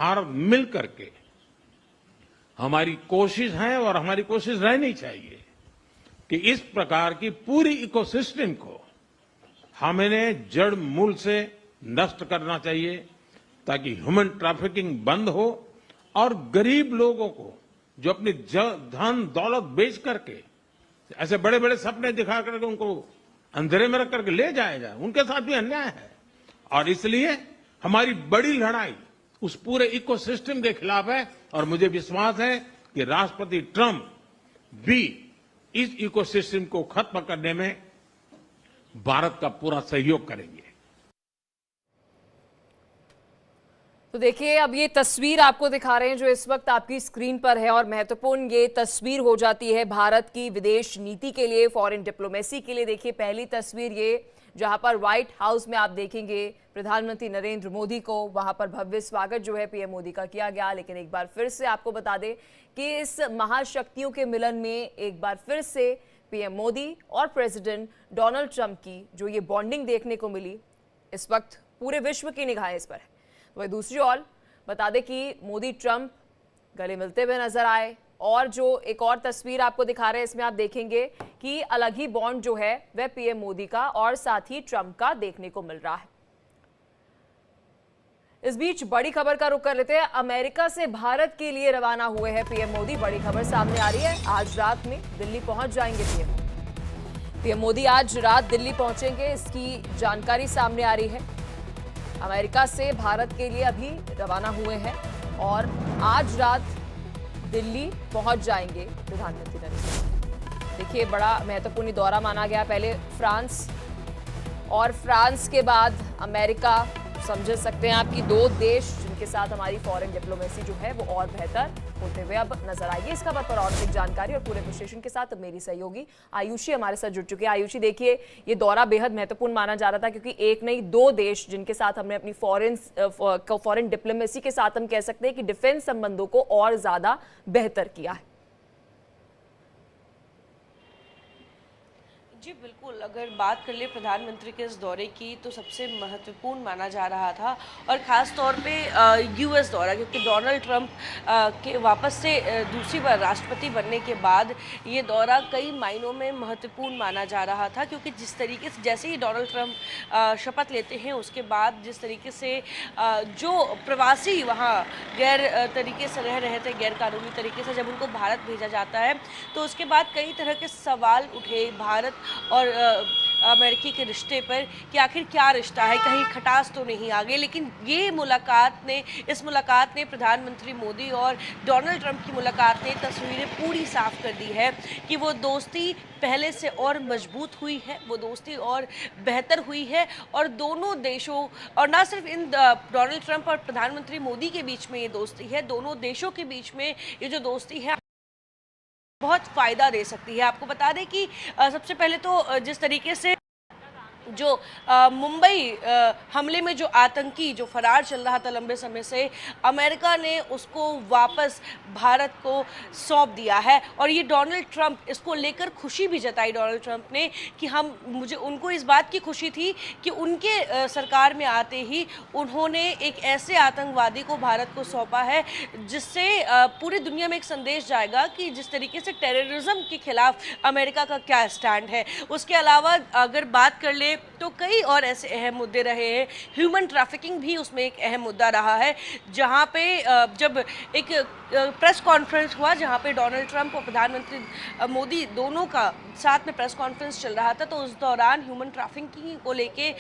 भारत मिल करके हमारी कोशिश है और हमारी कोशिश रहनी चाहिए कि इस प्रकार की पूरी इकोसिस्टम को हमें जड़ मूल से नष्ट करना चाहिए ताकि ह्यूमन ट्रैफिकिंग बंद हो और गरीब लोगों को जो अपनी धन दौलत बेच करके ऐसे बड़े बड़े सपने दिखा करके उनको अंधेरे में रख करके ले जाया जाए, उनके साथ भी अन्याय है। और इसलिए हमारी बड़ी लड़ाई उस पूरे इकोसिस्टम के खिलाफ है और मुझे विश्वास है कि राष्ट्रपति ट्रंप भी इस इकोसिस्टम को खत्म करने में भारत का पूरा सहयोग करेंगे। तो देखिए, अब ये तस्वीर आपको दिखा रहे हैं जो इस वक्त आपकी स्क्रीन पर है और महत्वपूर्ण ये तस्वीर हो जाती है भारत की विदेश नीति के लिए, फॉरेन डिप्लोमेसी के लिए। देखिए, पहली तस्वीर ये जहां पर व्हाइट हाउस में आप देखेंगे प्रधानमंत्री नरेंद्र मोदी को, वहां पर भव्य स्वागत जो है पीएम मोदी का किया गया। लेकिन एक बार फिर से आपको बता दें कि इस महाशक्तियों के मिलन में एक बार फिर से पीएम मोदी और प्रेसिडेंट डोनाल्ड ट्रंप की जो ये बॉन्डिंग देखने को मिली, इस वक्त पूरे विश्व की निगाहें इस पर है। वही दूसरी ओर बता दें कि मोदी ट्रंप गले मिलते हुए नजर आए और जो एक और तस्वीर आपको दिखा रहे हैं इसमें आप देखेंगे कि अलग ही बॉन्ड जो है वह पीएम मोदी का और साथ ही ट्रंप का देखने को मिल रहा है। इस बीच बड़ी खबर का रुख कर लेते हैं। अमेरिका से भारत के लिए रवाना हुए हैं पीएम मोदी। बड़ी खबर सामने आ रही है, आज रात में दिल्ली पहुंच जाएंगे पीएम मोदी। आज रात दिल्ली पहुंचेंगे, इसकी जानकारी सामने आ रही है। अमेरिका से भारत के लिए अभी रवाना हुए हैं और आज रात दिल्ली पहुंच जाएंगे प्रधानमंत्री नरेंद्र मोदी। देखिए, बड़ा महत्वपूर्ण दौरा माना गया, पहले फ्रांस और फ्रांस के बाद अमेरिका। समझ सकते हैं आपकी दो देश जिनके साथ हमारी फॉरेन डिप्लोमेसी जो है वो और बेहतर होते हुए अब नजर आएगी। इस खबर पर और अधिक जानकारी और पूरे विश्लेषण के साथ मेरी सहयोगी आयुषी हमारे साथ जुड़ चुकी है। आयुषी, देखिए, ये दौरा बेहद महत्वपूर्ण माना जा रहा था क्योंकि एक नहीं दो देश जिनके साथ हमने अपनी फॉरेन डिप्लोमेसी के साथ हम कह सकते हैं कि डिफेंस संबंधों को और ज्यादा बेहतर किया है। जी बिल्कुल, अगर बात कर ले प्रधानमंत्री के इस दौरे की तो सबसे महत्वपूर्ण माना जा रहा था और ख़ास तौर पे यूएस दौरा, क्योंकि डोनाल्ड ट्रंप के वापस से दूसरी बार राष्ट्रपति बनने के बाद ये दौरा कई मायनों में महत्वपूर्ण माना जा रहा था। क्योंकि जिस तरीके से जैसे ही डोनाल्ड ट्रंप शपथ लेते हैं उसके बाद जिस तरीके से जो प्रवासी वहाँ गैर तरीके से रह रहे थे, गैर कानूनी तरीके से, जब उनको भारत भेजा जाता है तो उसके बाद कई तरह के सवाल उठे भारत और अमेरिकी के रिश्ते पर कि आखिर क्या रिश्ता है, कहीं खटास तो नहीं आ गई। लेकिन इस मुलाकात ने प्रधानमंत्री मोदी और डोनाल्ड ट्रंप की मुलाकात ने तस्वीरें पूरी साफ कर दी है कि वो दोस्ती पहले से और मजबूत हुई है, वो दोस्ती और बेहतर हुई है। और दोनों देशों और ना सिर्फ इन डोनाल्ड ट्रंप और प्रधानमंत्री मोदी के बीच में ये दोस्ती है, दोनों देशों के बीच में ये जो दोस्ती है बहुत फ़ायदा दे सकती है। आपको बता दें कि सबसे पहले तो जिस तरीके से जो मुंबई हमले में जो आतंकी जो फरार चल रहा था लंबे समय से, अमेरिका ने उसको वापस भारत को सौंप दिया है। और ये डोनाल्ड ट्रंप इसको लेकर खुशी भी जताई डोनाल्ड ट्रंप ने कि मुझे उनको इस बात की खुशी थी कि उनके सरकार में आते ही उन्होंने एक ऐसे आतंकवादी को भारत को सौंपा है जिससे पूरी दुनिया में एक संदेश जाएगा कि जिस तरीके से टेररिज्म के खिलाफ अमेरिका का क्या स्टैंड है। उसके अलावा अगर बात कर ले तो कई और ऐसे अहम मुद्दे रहे हैं। ह्यूमन ट्रैफिकिंग भी उसमें एक अहम मुद्दा रहा है, जहां पे जब एक प्रेस कॉन्फ्रेंस हुआ जहां पे डोनाल्ड ट्रंप और प्रधानमंत्री मोदी दोनों का साथ में प्रेस कॉन्फ्रेंस चल रहा था, तो उस दौरान ह्यूमन ट्रैफिकिंग को लेके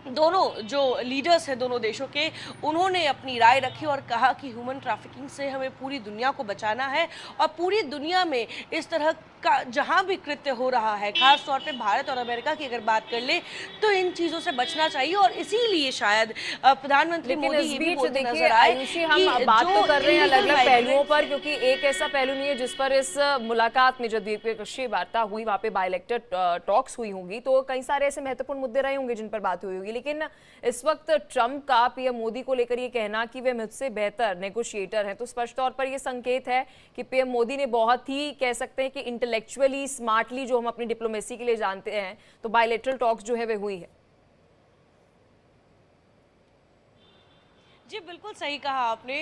दोनों जो लीडर्स हैं दोनों देशों के, उन्होंने अपनी राय रखी और कहा कि ह्यूमन ट्रैफिकिंग से हमें पूरी दुनिया को बचाना है और पूरी दुनिया में इस तरह का जहां भी कृत्य हो रहा है, खास तौर पे भारत और अमेरिका की अगर बात कर ले तो इन चीज़ों से बचना चाहिए। और इसीलिए शायद प्रधानमंत्री मोदी ये भी बोलते नजर आए कि हम बात तो कर रहे हैं अलग अलग पहलुओं पर, क्योंकि एक ऐसा पहलू नहीं है जिस पर इस मुलाकात में जो द्विपक्षीय वार्ता हुई वहाँ पे बायलैटरल टॉक्स हुई होंगी, तो कई सारे ऐसे महत्वपूर्ण मुद्दे रहे होंगे जिन पर बात हुई होगी। लेकिन इस वक्त ट्रंप का पीएम मोदी को लेकर ये कहना कि वे मुझसे बेहतर नेगोशिएटर हैं, तो स्पष्ट तौर पर यह संकेत है कि पीएम मोदी ने बहुत ही कह सकते हैं कि इंटेलेक्चुअली स्मार्टली, जो हम अपनी डिप्लोमेसी के लिए जानते हैं, तो बायलैटरल टॉक्स जो है वे हुई है। जी बिल्कुल सही कहा आपने।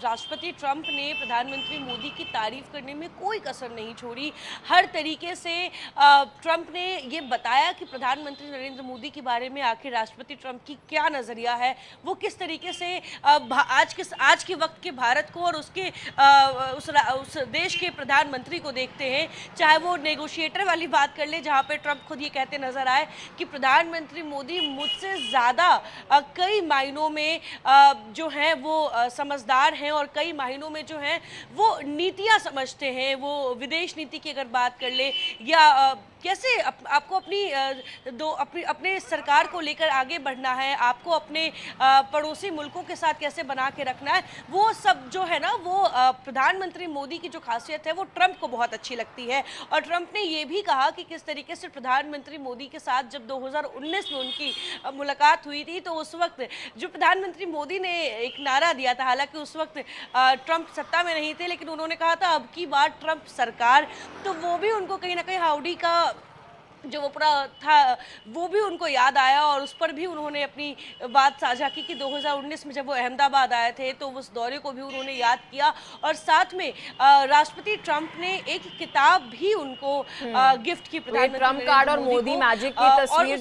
राष्ट्रपति ट्रंप ने प्रधानमंत्री मोदी की तारीफ करने में कोई कसर नहीं छोड़ी। हर तरीके से ट्रंप ने ये बताया कि प्रधानमंत्री नरेंद्र मोदी के बारे में आखिर राष्ट्रपति ट्रंप की क्या नज़रिया है, वो किस तरीके से आज के वक्त के भारत को और उसके उस देश के प्रधानमंत्री को देखते हैं। चाहे वो नेगोशिएटर वाली बात कर ले, जहाँ पे ट्रंप खुद ये कहते नजर आए कि प्रधानमंत्री मोदी मुझसे ज़्यादा कई मायनों में जो हैं वो समझदार हैं और कई मायनों में जो हैं वो नीतियां समझते हैं। वो विदेश नीति की अगर बात कर ले या कैसे आपको अपने सरकार को लेकर आगे बढ़ना है, आपको अपने पड़ोसी मुल्कों के साथ कैसे बना के रखना है, वो सब जो है ना वो प्रधानमंत्री मोदी की जो खासियत है वो ट्रंप को बहुत अच्छी लगती है। और ट्रंप ने ये भी कहा कि किस तरीके से प्रधानमंत्री मोदी के साथ जब 2019 में उनकी मुलाकात हुई थी तो उस वक्त जो प्रधानमंत्री मोदी ने एक नारा दिया था, हालांकि उस वक्त ट्रंप सत्ता में नहीं थे, लेकिन उन्होंने कहा था अब की बार ट्रंप सरकार, तो वो भी उनको कहीं ना कहीं हाउडी का जो वो पूरा था वो भी उनको याद आया और उस पर भी उन्होंने अपनी बात साझा की कि 2019 में जब वो अहमदाबाद आए थे तो उस दौरे को भी उन्होंने याद किया। और साथ में राष्ट्रपति ट्रंप ने एक किताब भी उनको गिफ्ट की, प्रधानमंत्री ट्रंप कार्ड और मोदी मैजिक की तस्वीर